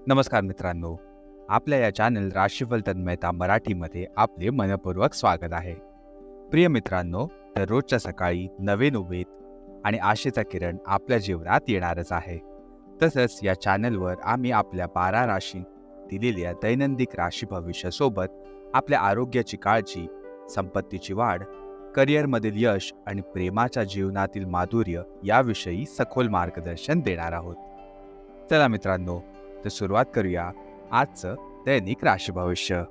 नमस्कार मित्रांनो, आपल्या या चॅनल राशीफल तन्मयता मराठीमध्ये आपले मनपूर्वक स्वागत आहे. प्रिय मित्रांनो, दररोजच्या सकाळी नवीन उमेद आणि आशेचा किरण आपल्या जीवनात येणारच आहे. तसंच या चॅनलवर आम्ही आपल्या 12 राशी दिलेल्या दैनंदिन राशी भविष्यासोबत आपल्या आरोग्याची काळजी, संपत्तीची वाढ, करिअरमधील यश आणि प्रेमाच्या जीवनातील माधुर्य याविषयी सखोल मार्गदर्शन देणार आहोत. चला मित्रांनो, तर सुरुवात करूया आजचं दैनिक राशी भविष्य.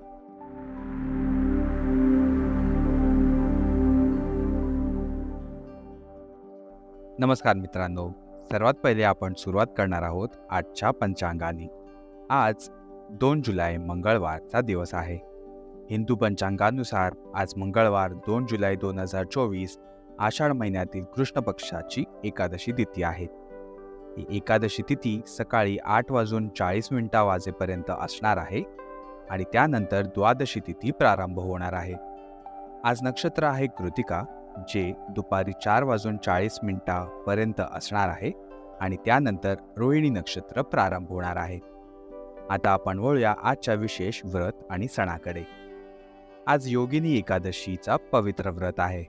नमस्कार मित्रांनो, सर्वात पहिले आपण सुरुवात करणार आहोत आजच्या पंचांगाने. आज 2 जुलै मंगळवारचा दिवस आहे. हिंदू पंचांगानुसार आज मंगळवार 2 जुलै 2024 आषाढ महिन्यातील कृष्ण पक्षाची एकादशी तिथी आहे. ही एकादशी तिथी सकाळी 8:40 वाजेपर्यंत असणार आहे आणि त्यानंतर द्वादशी तिथी प्रारंभ होणार आहे. आज नक्षत्र आहे कृतिका, जे दुपारी 4:40 पर्यंत असणार आहे आणि त्यानंतर रोहिणी नक्षत्र प्रारंभ होणार आहे. आता आपण वळूया आजच्या विशेष व्रत आणि सणाकडे. आज योगिनी एकादशीचा पवित्र व्रत आहे.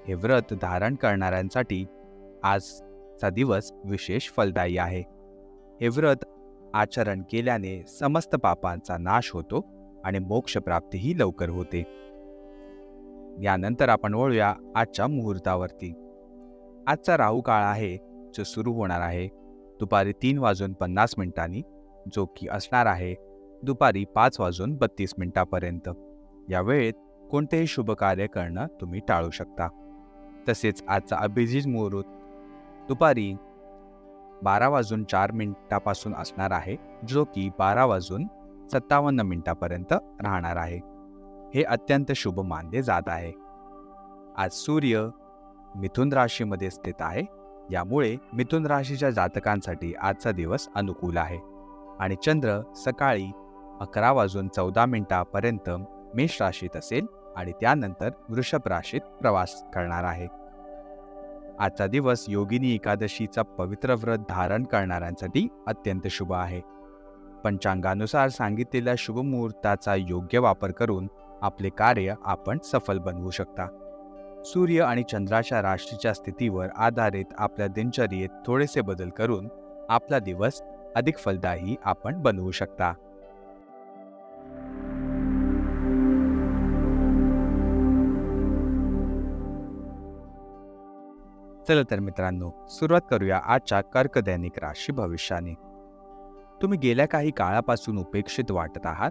हे व्रत धारण करणाऱ्यांसाठी आजचा दिवस विशेष फलदायी आहे. हे व्रत आचरण केल्याने समस्त पापांचा नाश होतो आणि मोक्ष प्राप्तीही लवकर होते. यानंतर आपण वळूया आजच्या मुहूर्तावरती. आजचा राहू काळ आहे, जो सुरू होणार आहे दुपारी 3:50 जो की असणार आहे दुपारी 5:32 पर्यंत. या वेळेत कोणतेही शुभ कार्य करणं तुम्ही टाळू शकता. तसेच आजचा अभिजित मुहूर्त दुपारी 12:04 पासून असणार आहे, जो की 12:57 पर्यंत राहणार आहे. हे अत्यंत शुभ मानले जात आहे. आज सूर्य मिथुन राशीमध्ये स्थित आहे, यामुळे मिथुन राशीच्या जातकांसाठी आजचा दिवस अनुकूल आहे आणि चंद्र सकाळी 11:14 पर्यंत मेष राशीत असेल आणि त्यानंतर वृषभ राशीत प्रवास करणार आहे. आजचा दिवस योगिनी एकादशीचा पवित्र व्रत धारण करणाऱ्यांसाठी अत्यंत शुभ आहे. पंचांगानुसार सांगितलेल्या शुभ मुहूर्ताचा योग्य वापर करून आपले कार्य आपण सफल बनवू शकता. सूर्य आणि चंद्राच्या राशीच्या स्थितीवर आधारित आपल्या दिनचर्येत थोडेसे बदल करून आपला दिवस अधिक फलदायी आपण बनवू शकता. चला तर मित्रांनो, सुरुवात करूया आजच्या कर्क दैनिक राशी भविष्याने. तुम्ही गेल्या काही काळापासून उपेक्षित वाटत आहात,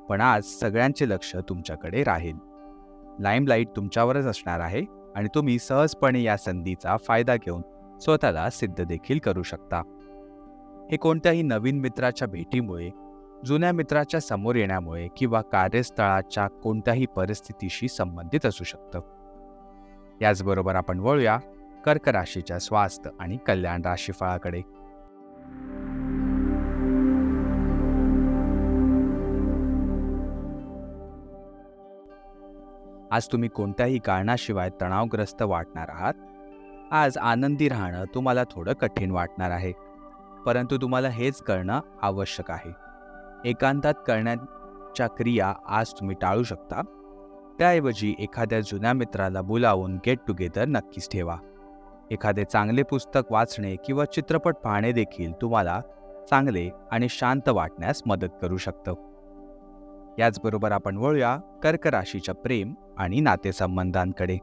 पण आज सगळ्यांचे लक्ष तुमच्याकडे राहील. लाईमलाईट तुमच्यावरच असणार आहे आणि तुम्ही सहजपणे या संधीचा फायदा घेऊन स्वतःला सिद्ध देखील करू शकता. हे कोणत्याही नवीन मित्राच्या भेटीमुळे, जुन्या मित्राच्या समोर येण्यामुळे किंवा कार्यस्थळाच्या कोणत्याही परिस्थितीशी संबंधित असू शकतं. याचबरोबर आपण वळूया कर्क राशीच्या स्वास्थ्य आणि कल्याण राशीफळाकडे. आज तुम्ही कोणत्याही कारणाशिवाय तणावग्रस्त वाटणार आहात. आज आनंदी राहणं तुम्हाला थोडं कठीण वाटणार आहे, परंतु तुम्हाला हेच करणं आवश्यक आहे. एकांतात करण्याच्या क्रिया आज तुम्ही टाळू शकता. त्याऐवजी एखाद्या जुन्या मित्राला बोलावून गेट टुगेदर नक्कीच ठेवा. एखादे चांगले पुस्तक वाचणे किंवा चित्रपट पाहणे देखील तुम्हाला चांगले आणि शांत वाटण्यास मदत करू शकतं. याचबरोबर आपण वळूया कर्क राशीच्या प्रेम आणि नातेसंबंधांकडे.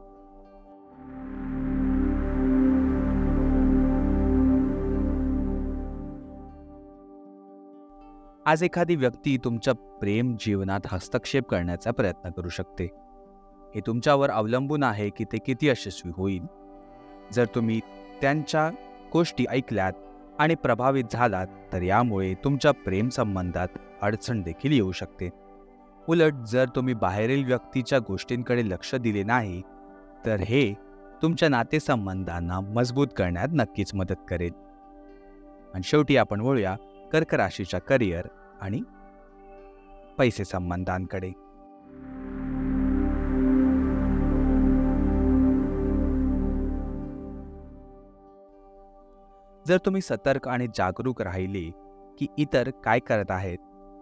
आज एखादी व्यक्ती तुमच्या प्रेम जीवनात हस्तक्षेप करण्याचा प्रयत्न करू शकते. हे तुमच्यावर अवलंबून आहे की ते किती यशस्वी होईल. जर तुम्ही त्यांच्या गोष्टी ऐकल्यात आणि प्रभावित झालात, तर यामुळे तुमच्या प्रेम संबंधात अडचण देखील येऊ शकते. उलट जर तुम्ही बाहेरील व्यक्तीच्या गोष्टींकडे लक्ष दिले नाही, तर हे तुमच्या नातेसंबंधांना मजबूत करण्यात नक्कीच मदत करेल. आणि शेवटी आपण वळूया कर्क राशीच्या करिअर आणि पैसे संबंधांकडे. जर तुम्ही सतर्क आणि जागरूक राहिले की इतर काय करत आहेत,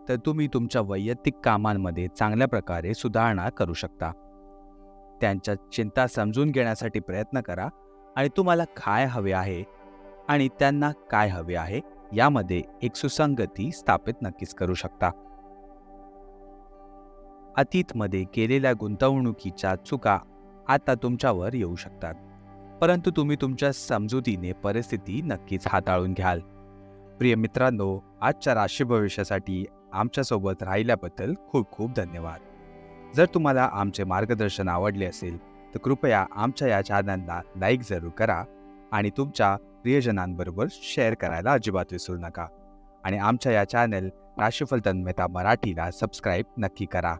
तर तुम्ही तुमच्या वैयक्तिक कामांमध्ये चांगल्या प्रकारे सुधारणा करू शकता. त्यांच्या चिंता समजून घेण्यासाठी प्रयत्न करा आणि तुम्हाला काय हवे आहे आणि त्यांना काय हवे आहे यामध्ये एक सुसंगती स्थापित नक्कीच करू शकता. अतीतमध्ये केलेल्या गुंतवणुकीच्या चुका आता तुमच्यावर येऊ शकतात, परंतु तुम्ही तुमच्या समजुतीने परिस्थिती नक्कीच हाताळून घ्याल. प्रिय मित्रांनो, आजच्या राशी भविष्यासाठी आमच्यासोबत राहिल्याबद्दल खूप खूप धन्यवाद. जर तुम्हाला आमचे मार्गदर्शन आवडले असेल तर कृपया आमच्या या चॅनलला लाईक जरूर करा आणि तुमच्या प्रियजनांबरोबर शेअर करायला अजिबात विसरू नका. आणि आमच्या या चॅनल राशीफल तन्मयता मराठीला सबस्क्राईब नक्की करा.